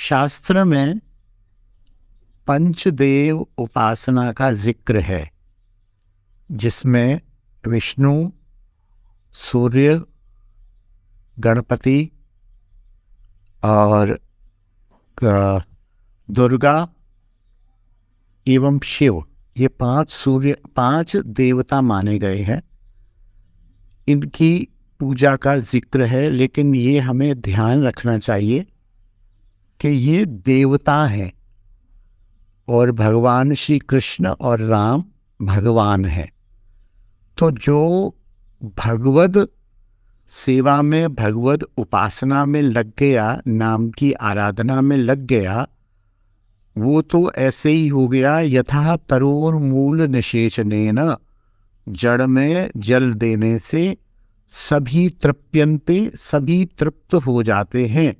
शास्त्र में पंचदेव उपासना का जिक्र है, जिसमें विष्णु, सूर्य, गणपति और दुर्गा एवं शिव, ये पांच देवता माने गए हैं। इनकी पूजा का जिक्र है, लेकिन ये हमें ध्यान रखना चाहिए कि ये देवता हैं और भगवान श्री कृष्ण और राम भगवान हैं। तो जो भगवद सेवा में, भगवद उपासना में लग गया, नाम की आराधना में लग गया, वो तो ऐसे ही हो गया। यथा तरोर मूल निषेचनेन, जड़ में जल देने से सभी तृप्यन्ते, सभी तृप्त हो जाते हैं।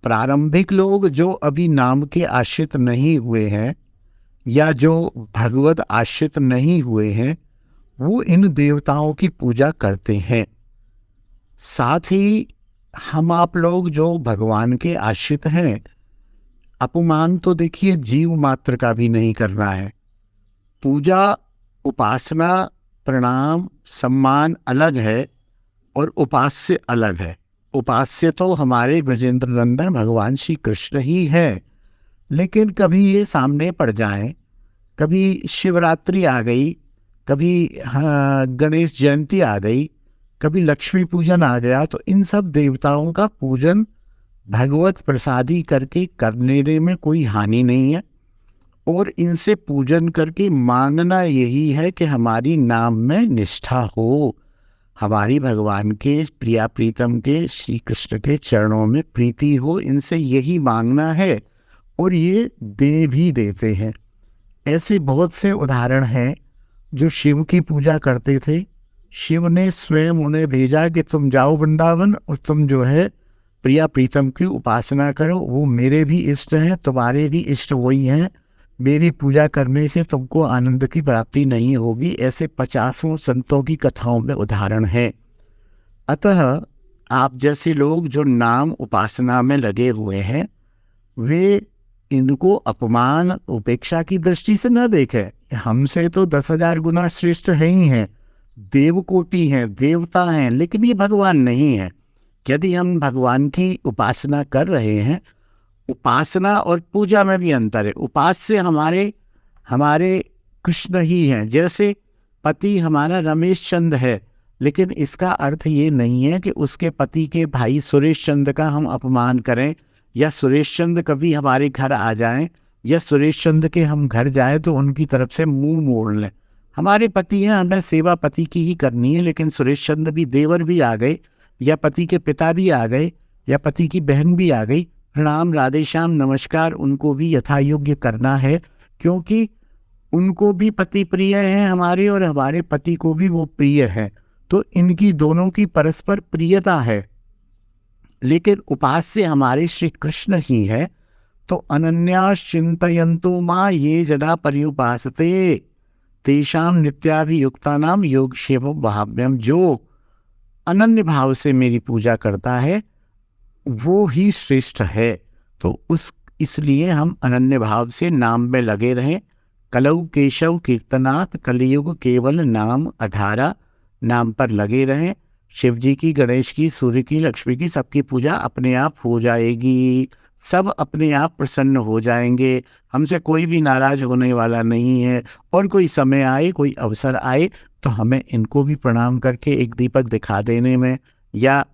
प्रारंभिक लोग जो अभी नाम के आश्रित नहीं हुए हैं या जो भगवद आश्रित नहीं हुए हैं, वो इन देवताओं की पूजा करते हैं। साथ ही हम आप लोग जो भगवान के आश्रित हैं, अपमान तो देखिए जीव मात्र का भी नहीं करना है। पूजा, उपासना, प्रणाम, सम्मान अलग है और उपास्य अलग है। उपास्य तो हमारे ब्रजेंद्र नंदन भगवान श्री कृष्ण ही है, लेकिन कभी ये सामने पड़ जाएं, कभी शिवरात्रि आ गई, कभी गणेश जयंती आ गई, कभी लक्ष्मी पूजन आ गया, तो इन सब देवताओं का पूजन भगवत प्रसादी करके करने में कोई हानि नहीं है। और इनसे पूजन करके मांगना यही है कि हमारी नाम में निष्ठा हो, हमारी भगवान के प्रिया प्रीतम के श्री कृष्ण के चरणों में प्रीति हो। इनसे यही मांगना है और ये दे भी देते हैं। ऐसे बहुत से उदाहरण हैं जो शिव की पूजा करते थे। शिव ने स्वयं उन्हें भेजा कि तुम जाओ वृंदावन और तुम जो है प्रिया प्रीतम की उपासना करो, वो मेरे भी इष्ट हैं, तुम्हारे भी इष्ट वही हैं। मेरी पूजा करने से तुमको आनंद की प्राप्ति नहीं होगी। ऐसे 50 संतों की कथाओं में उदाहरण है। अतः आप जैसे लोग जो नाम उपासना में लगे हुए हैं, वे इनको अपमान, उपेक्षा की दृष्टि से न देखें। हमसे तो 10,000 गुना श्रेष्ठ है ही हैं, देवकोटि हैं, देवता हैं, लेकिन ये भगवान नहीं है। यदि हम भगवान की उपासना कर रहे हैं, उपासना और पूजा में भी अंतर है। उपास्य हमारे कृष्ण ही हैं। जैसे पति हमारा रमेश चंद है, लेकिन इसका अर्थ ये नहीं है कि उसके पति के भाई सुरेश चंद का हम अपमान करें, या सुरेश चंद कभी हमारे घर आ जाएं, या सुरेश चंद के हम घर जाएं तो उनकी तरफ से मुंह मोड़ लें। हमारे पति हैं, हमें सेवा पति की ही करनी है। लेकिन सुरेश चंद भी, देवर भी आ गए, या पति के पिता भी आ गए, या पति की बहन भी आ गई, प्रणाम, राधे श्याम, नमस्कार, उनको भी यथा योग्य करना है, क्योंकि उनको भी पति प्रिय हैं हमारे, और हमारे पति को भी वो प्रिय है। तो इनकी दोनों की परस्पर प्रियता है। लेकिन उपास्य हमारे श्री कृष्ण ही है। तो अनन्यास चिंतयन्तु मां ये जना पर्युपासते तेषाम नित्याभियुक्तानाम योगक्षेमं वहाम्यहम्। जो अनन्य भाव से मेरी पूजा करता है वो ही श्रेष्ठ है। तो इसलिए हम अनन्य भाव से नाम में लगे रहें। कलौ केशव कीर्तनात् कलियुग केवल नाम आधारा। नाम पर लगे रहें। शिव जी की, गणेश की, सूर्य की, लक्ष्मी की, सबकी पूजा अपने आप हो जाएगी। सब अपने आप प्रसन्न हो जाएंगे। हमसे कोई भी नाराज होने वाला नहीं है। और कोई समय आए, कोई अवसर आए, तो हमें इनको भी प्रणाम करके एक दीपक दिखा देने में, या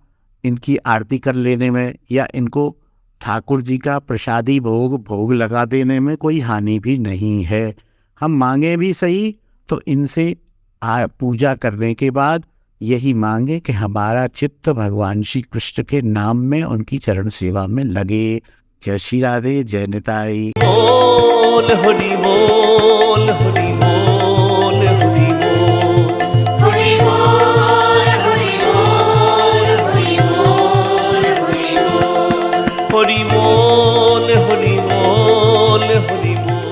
इनकी आरती कर लेने में, या इनको ठाकुर जी का प्रसादी भोग लगा देने में कोई हानि भी नहीं है। हम मांगे भी सही, तो इनसे पूजा करने के बाद यही मांगे कि हमारा चित्त भगवान श्री कृष्ण के नाम में, उनकी चरण सेवा में लगे। जय श्री राधे, जय निताई। बोल हरि बोल, हरि बोल, हरि बोल, हरि बोल, हरि बोल, हरि बोल, हरि बोल, हरि बोल, हरि बोल, हरि बोल।